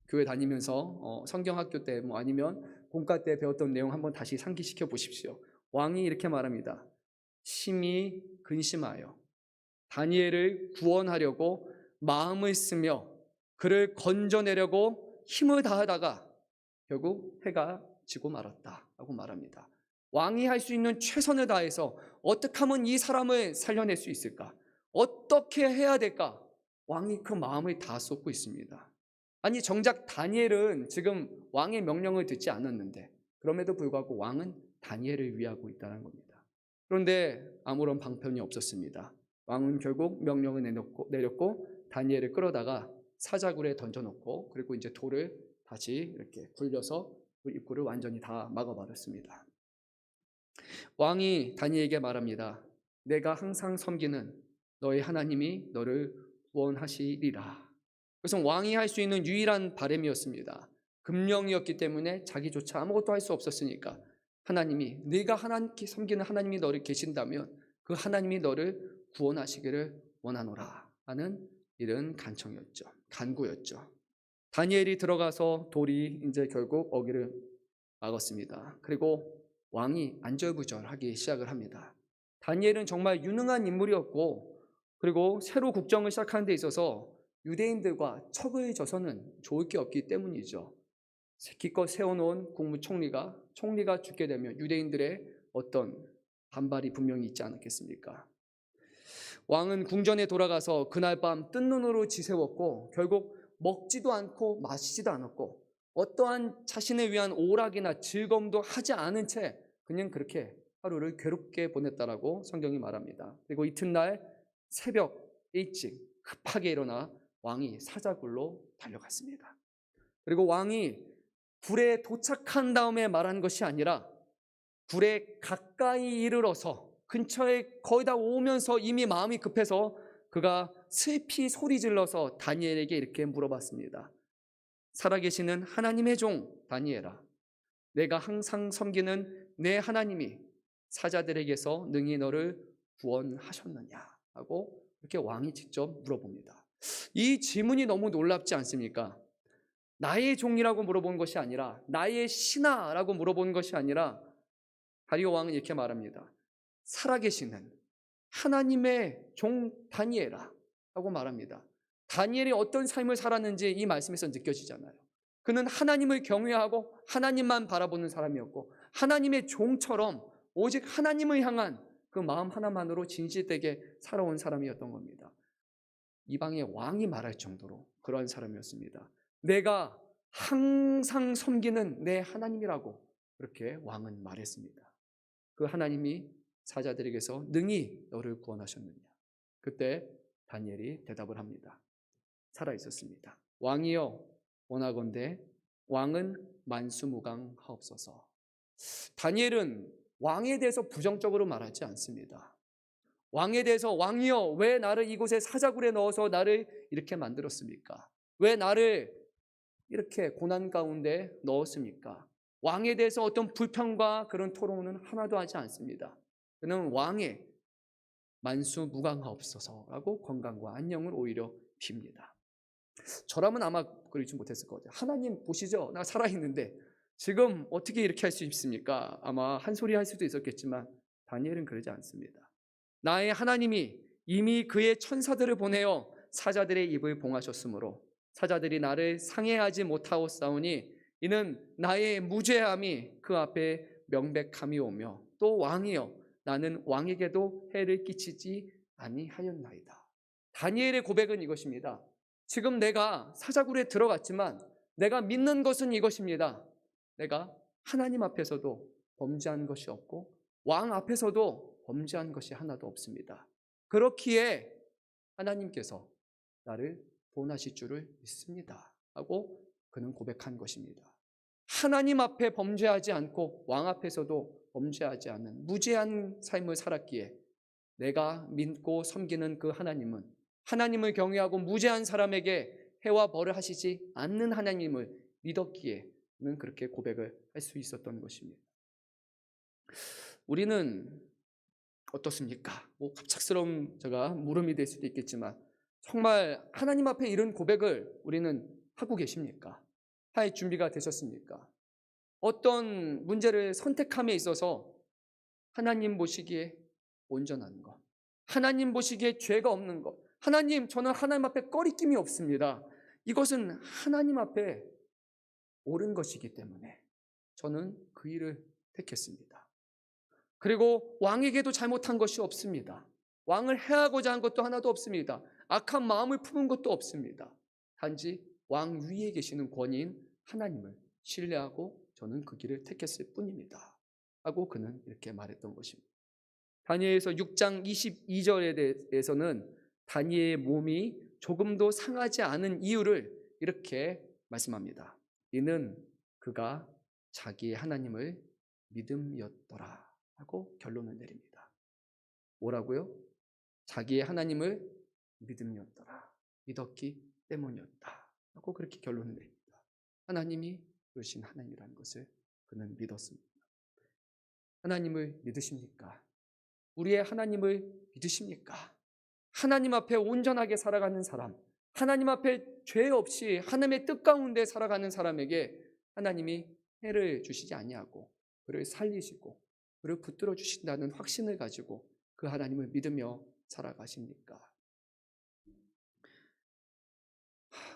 교회 다니면서 성경학교 때 뭐 아니면 본과 때 배웠던 내용 한번 다시 상기시켜 보십시오. 왕이 이렇게 말합니다. 심히 근심하여 다니엘을 구원하려고 마음을 쓰며 그를 건져내려고 힘을 다하다가 결국 해가 지고 말았다라고 말합니다. 왕이 할 수 있는 최선을 다해서 어떻게 하면 이 사람을 살려낼 수 있을까? 어떻게 해야 될까? 왕이 그 마음을 다 쏟고 있습니다. 아니 정작 다니엘은 지금 왕의 명령을 듣지 않았는데 그럼에도 불구하고 왕은 다니엘을 위하고 있다는 겁니다. 그런데 아무런 방편이 없었습니다. 왕은 결국 명령을 내렸고 다니엘을 끌어다가 사자굴에 던져놓고 그리고 이제 돌을 다시 이렇게 굴려서 그 입구를 완전히 다 막아버렸습니다. 왕이 다니엘에게 말합니다. 내가 항상 섬기는 너의 하나님이 너를 구원하시리라. 그것은 왕이 할 수 있는 유일한 바람이었습니다. 금령이었기 때문에 자기조차 아무것도 할 수 없었으니까 하나님이 네가 섬기는 하나님이 너를 계신다면 그 하나님이 너를 구원하시기를 원하노라 하는 이런 간구였죠. 다니엘이 들어가서 돌이 이제 결국 어기를 막았습니다. 그리고 왕이 안절부절하기 시작을 합니다. 다니엘은 정말 유능한 인물이었고 그리고 새로 국정을 시작하는 데 있어서 유대인들과 척을 져서는 좋을 게 없기 때문이죠. 기껏 세워놓은 국무총리가 죽게 되면 유대인들의 어떤 반발이 분명히 있지 않겠습니까? 왕은 궁전에 돌아가서 그날 밤 뜬 눈으로 지새웠고 결국 먹지도 않고 마시지도 않았고 어떠한 자신을 위한 오락이나 즐거움도 하지 않은 채 그냥 그렇게 하루를 괴롭게 보냈다라고 성경이 말합니다. 그리고 이튿날 새벽 일찍 급하게 일어나 왕이 사자굴로 달려갔습니다. 그리고 왕이 굴에 도착한 다음에 말한 것이 아니라 굴에 가까이 이르러서 근처에 거의 다 오면서 이미 마음이 급해서 그가 슬피 소리 질러서 다니엘에게 이렇게 물어봤습니다. 살아계시는 하나님의 종 다니엘아, 내가 항상 섬기는 내 하나님이 사자들에게서 능히 너를 구원하셨느냐 하고 이렇게 왕이 직접 물어봅니다. 이 질문이 너무 놀랍지 않습니까? 나의 종이라고 물어본 것이 아니라 나의 신하라고 물어본 것이 아니라 다리오 왕은 이렇게 말합니다. 살아계시는 하나님의 종 다니엘아 하고 말합니다. 다니엘이 어떤 삶을 살았는지 이 말씀에서 느껴지잖아요. 그는 하나님을 경외하고 하나님만 바라보는 사람이었고 하나님의 종처럼 오직 하나님을 향한 그 마음 하나만으로 진실되게 살아온 사람이었던 겁니다. 이방의 왕이 말할 정도로 그런 사람이었습니다. 내가 항상 섬기는 내 하나님이라고 그렇게 왕은 말했습니다. 그 하나님이 사자들에게서 능히 너를 구원하셨느냐. 그때 다니엘이 대답을 합니다. 살아있었습니다. 왕이여 원하건대 왕은 만수무강하옵소서. 다니엘은 왕에 대해서 부정적으로 말하지 않습니다. 왕에 대해서 왕이여 왜 나를 이곳에 사자굴에 넣어서 나를 이렇게 만들었습니까? 왜 나를 이렇게 고난 가운데 넣었습니까? 왕에 대해서 어떤 불평과 그런 토론은 하나도 하지 않습니다. 그는 왕의 만수무강하옵소서라고 건강과 안녕을 오히려 빕니다. 저라면 아마 그러지 못했을 것 같아요. 하나님 보시죠. 나 살아있는데 지금 어떻게 이렇게 할 수 있습니까? 아마 한 소리 할 수도 있었겠지만 다니엘은 그러지 않습니다. 나의 하나님이 이미 그의 천사들을 보내어 사자들의 입을 봉하셨으므로 사자들이 나를 상해하지 못하옵사오니 이는 나의 무죄함이 그 앞에 명백함이 오며 또 왕이여 나는 왕에게도 해를 끼치지 아니하였나이다. 다니엘의 고백은 이것입니다. 지금 내가 사자굴에 들어갔지만 내가 믿는 것은 이것입니다. 내가 하나님 앞에서도 범죄한 것이 없고 왕 앞에서도 범죄한 것이 하나도 없습니다. 그렇기에 하나님께서 나를 구원하실 줄을 믿습니다 하고 그는 고백한 것입니다. 하나님 앞에 범죄하지 않고 왕 앞에서도 범죄하지 않는 무죄한 삶을 살았기에 내가 믿고 섬기는 그 하나님은 하나님을 경외하고 무죄한 사람에게 해와 벌을 하시지 않는 하나님을 믿었기에는 그렇게 고백을 할 수 있었던 것입니다. 우리는 어떻습니까? 갑작스러운 제가 물음이 될 수도 있겠지만 정말 하나님 앞에 이런 고백을 우리는 하고 계십니까? 할 준비가 되셨습니까? 어떤 문제를 선택함에 있어서 하나님 보시기에 온전한 것, 하나님 보시기에 죄가 없는 것, 하나님, 저는 하나님 앞에 꺼리낌이 없습니다. 이것은 하나님 앞에 옳은 것이기 때문에 저는 그 일을 택했습니다. 그리고 왕에게도 잘못한 것이 없습니다. 왕을 해하고자 한 것도 하나도 없습니다. 악한 마음을 품은 것도 없습니다. 단지 왕 위에 계시는 권위인 하나님을 신뢰하고 저는 그 길을 택했을 뿐입니다. 하고 그는 이렇게 말했던 것입니다. 다니엘서 6장 22절에 대해서는 다니엘의 몸이 조금도 상하지 않은 이유를 이렇게 말씀합니다. 이는 그가 자기의 하나님을 믿음이었더라 하고 결론을 내립니다. 뭐라고요? 자기의 하나님을 믿음이었더라. 믿었기 때문이었다 하고 그렇게 결론을 내립니다. 하나님이 그러신 하나님이라는 것을 그는 믿었습니다. 하나님을 믿으십니까? 우리의 하나님을 믿으십니까? 하나님 앞에 온전하게 살아가는 사람, 하나님 앞에 죄 없이 하나님의 뜻 가운데 살아가는 사람에게 하나님이 해를 주시지 아니하고 그를 살리시고 그를 붙들어 주신다는 확신을 가지고 그 하나님을 믿으며 살아가십니까?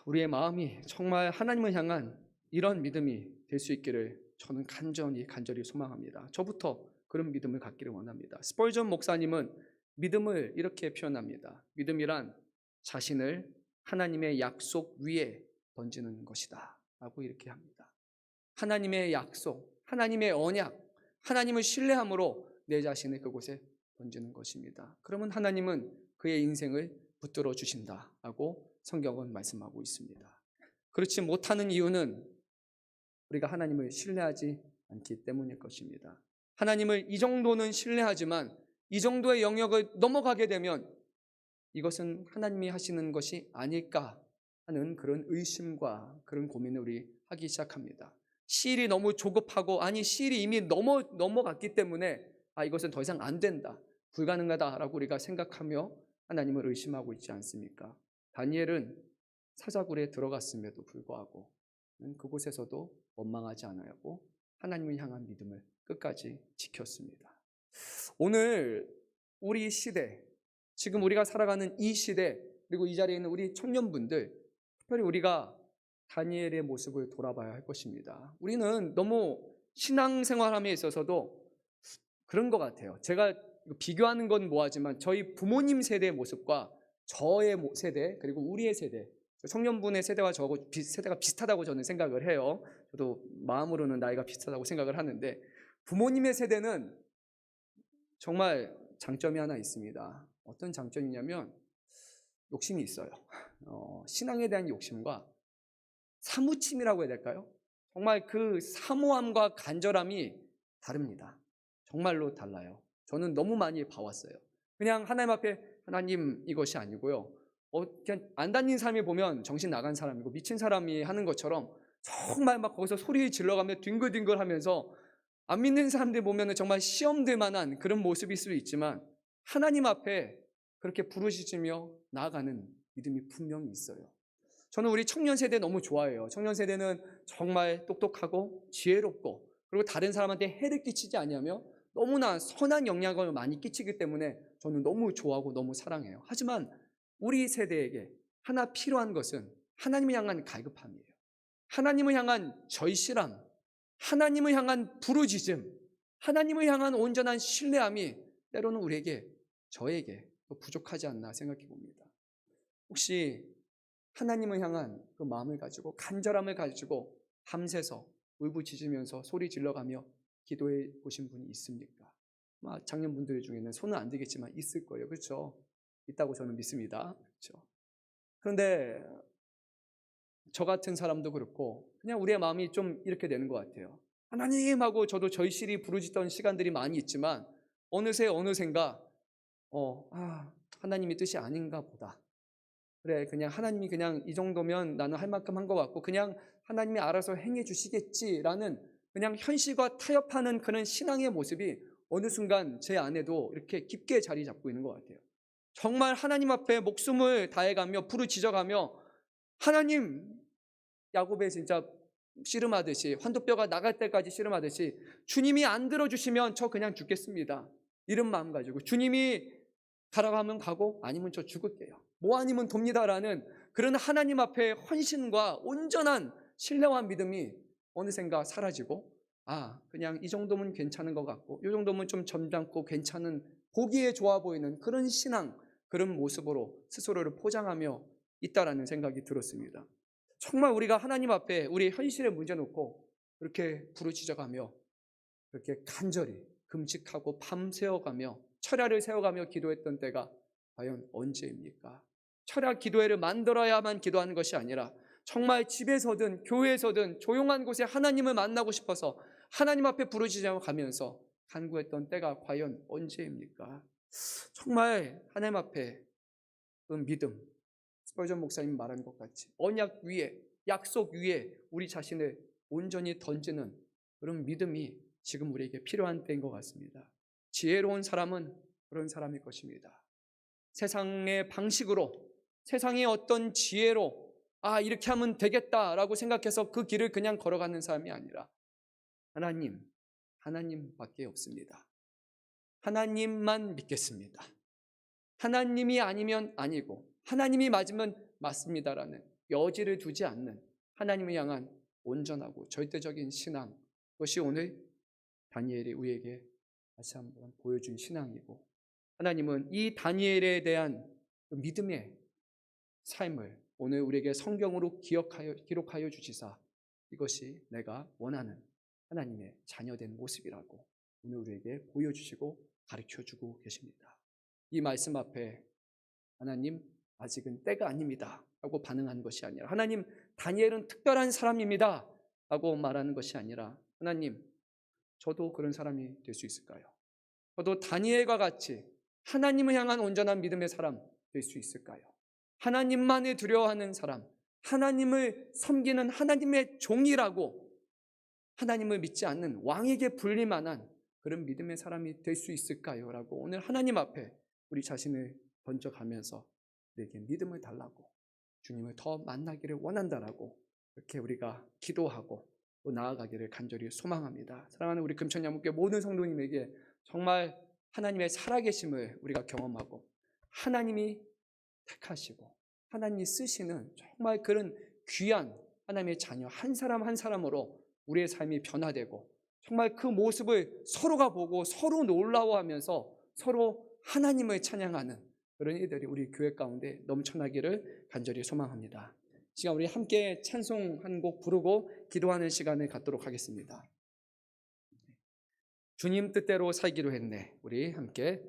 우리의 마음이 정말 하나님을 향한 이런 믿음이 될 수 있기를 저는 간절히 소망합니다. 저부터 그런 믿음을 갖기를 원합니다. 스펄전 목사님은 믿음을 이렇게 표현합니다. 믿음이란 자신을 하나님의 약속 위에 던지는 것이다 라고 이렇게 합니다. 하나님의 약속, 하나님의 언약, 하나님을 신뢰함으로 내 자신을 그곳에 던지는 것입니다. 그러면 하나님은 그의 인생을 붙들어 주신다라고 성경은 말씀하고 있습니다. 그렇지 못하는 이유는 우리가 하나님을 신뢰하지 않기 때문일 것입니다. 하나님을 이 정도는 신뢰하지만 이 정도의 영역을 넘어가게 되면 이것은 하나님이 하시는 것이 아닐까 하는 그런 의심과 그런 고민을 우리 하기 시작합니다. 시일이 너무 조급하고 시일이 이미 넘어갔기 때문에 이것은 더 이상 안 된다, 불가능하다라고 우리가 생각하며 하나님을 의심하고 있지 않습니까? 다니엘은 사자굴에 들어갔음에도 불구하고 그곳에서도 원망하지 않았고 하나님을 향한 믿음을 끝까지 지켰습니다. 오늘 우리 시대, 지금 우리가 살아가는 이 시대, 그리고 이 자리에 있는 우리 청년분들, 특별히 우리가 다니엘의 모습을 돌아봐야 할 것입니다. 우리는 너무 신앙생활함에 있어서도 그런 것 같아요. 제가 비교하는 건 뭐하지만 저희 부모님 세대의 모습과 저의 세대, 그리고 우리의 세대, 청년분의 세대와 저하고 세대가 비슷하다고 저는 생각을 해요. 저도 마음으로는 나이가 비슷하다고 생각을 하는데 부모님의 세대는 정말 장점이 하나 있습니다. 어떤 장점이냐면 욕심이 있어요. 신앙에 대한 욕심과 사무침이라고 해야 될까요? 정말 그 사모함과 간절함이 다릅니다. 정말로 달라요. 저는 너무 많이 봐왔어요. 그냥 하나님 앞에 하나님 이것이 아니고요. 그냥 안 다닌 사람이 보면 정신 나간 사람이고 미친 사람이 하는 것처럼 정말 막 거기서 소리 질러가며 뒹굴뒹굴 하면서 안 믿는 사람들 보면 정말 시험될 만한 그런 모습일 수도 있지만 하나님 앞에 그렇게 부르짖으며 나아가는 믿음이 분명히 있어요. 저는 우리 청년 세대 너무 좋아해요. 청년 세대는 정말 똑똑하고 지혜롭고 그리고 다른 사람한테 해를 끼치지 아니하며 너무나 선한 영향을 많이 끼치기 때문에 저는 너무 좋아하고 너무 사랑해요. 하지만 우리 세대에게 하나 필요한 것은 하나님을 향한 갈급함이에요. 하나님을 향한 절실함, 하나님을 향한 부르짖음, 하나님을 향한 온전한 신뢰함이 때로는 우리에게, 저에게 부족하지 않나 생각해 봅니다. 혹시 하나님을 향한 그 마음을 가지고 간절함을 가지고 밤새서 울부짖으면서 소리 질러가며 기도해 보신 분이 있습니까? 장년분들 중에는 손은 안 들겠지만 있을 거예요. 그렇죠? 있다고 저는 믿습니다. 그렇죠? 그런데 저 같은 사람도 그렇고 그냥 우리의 마음이 좀 이렇게 되는 것 같아요. 하나님 하고 저도 절실히 부르짖던 시간들이 많이 있지만 어느샌가 하나님의 뜻이 아닌가 보다. 그래, 그냥 하나님이 그냥 이 정도면 나는 할 만큼 한 것 같고 그냥 하나님이 알아서 행해 주시겠지라는 그냥 현실과 타협하는 그런 신앙의 모습이 어느 순간 제 안에도 이렇게 깊게 자리 잡고 있는 것 같아요. 정말 하나님 앞에 목숨을 다해가며 부르짖어가며 하나님, 야곱의 진짜 씨름하듯이 환도뼈가 나갈 때까지 씨름하듯이 주님이 안 들어주시면 저 그냥 죽겠습니다. 이런 마음 가지고 주님이 가라고 하면 가고 아니면 저 죽을게요. 뭐 아니면 돕니다라는 그런 하나님 앞에 헌신과 온전한 신뢰와 믿음이 어느샌가 사라지고 그냥 이 정도면 괜찮은 것 같고 이 정도면 좀 점잖고 괜찮은 보기에 좋아 보이는 그런 신앙, 그런 모습으로 스스로를 포장하며 있다라는 생각이 들었습니다. 정말 우리가 하나님 앞에 우리 현실을 문제놓고 그렇게 부르짖어가며 그렇게 간절히 금식하고 밤새워가며 철야를 세워가며 기도했던 때가 과연 언제입니까? 철야 기도회를 만들어야만 기도하는 것이 아니라 정말 집에서든 교회에서든 조용한 곳에 하나님을 만나고 싶어서 하나님 앞에 부르짖어 가면서 간구했던 때가 과연 언제입니까? 정말 하나님 앞에 그 믿음, 스펄전 목사님 말한 것 같이 언약 위에, 약속 위에 우리 자신을 온전히 던지는 그런 믿음이 지금 우리에게 필요한 때인 것 같습니다. 지혜로운 사람은 그런 사람일 것입니다. 세상의 방식으로, 세상의 어떤 지혜로 이렇게 하면 되겠다라고 생각해서 그 길을 그냥 걸어가는 사람이 아니라 하나님밖에 없습니다. 하나님만 믿겠습니다. 하나님이 아니면 아니고 하나님이 맞으면 맞습니다라는 여지를 두지 않는 하나님을 향한 온전하고 절대적인 신앙, 그것이 오늘 다니엘이 우리에게 다시 한번 보여준 신앙이고, 하나님은 이 다니엘에 대한 믿음의 삶을 오늘 우리에게 성경으로 기록하여 주시사 이것이 내가 원하는 하나님의 자녀된 모습이라고 오늘 우리에게 보여주시고 가르쳐주고 계십니다. 이 말씀 앞에 하나님 아직은 때가 아닙니다 라고 반응하는 것이 아니라, 하나님 다니엘은 특별한 사람입니다 라고 말하는 것이 아니라, 하나님 저도 그런 사람이 될 수 있을까요? 저도 다니엘과 같이 하나님을 향한 온전한 믿음의 사람 될 수 있을까요? 하나님만을 두려워하는 사람, 하나님을 섬기는 하나님의 종이라고 하나님을 믿지 않는 왕에게 불릴만한 그런 믿음의 사람이 될 수 있을까요? 라고 오늘 하나님 앞에 우리 자신을 던져가면서 우리에게 믿음을 달라고, 주님을 더 만나기를 원한다라고 이렇게 우리가 기도하고 또 나아가기를 간절히 소망합니다. 사랑하는 우리 금천야목교회 모든 성도님에게 정말 하나님의 살아계심을 우리가 경험하고 하나님이 택하시고 하나님이 쓰시는 정말 그런 귀한 하나님의 자녀 한 사람 한 사람으로 우리의 삶이 변화되고, 정말 그 모습을 서로가 보고 서로 놀라워하면서 서로 하나님을 찬양하는 그런 일들이 우리 교회 가운데 넘쳐나기를 간절히 소망합니다. 시간 우리 함께 찬송 한 곡 부르고 기도하는 시간을 갖도록 하겠습니다. 주님 뜻대로 살기로 했네. 우리 함께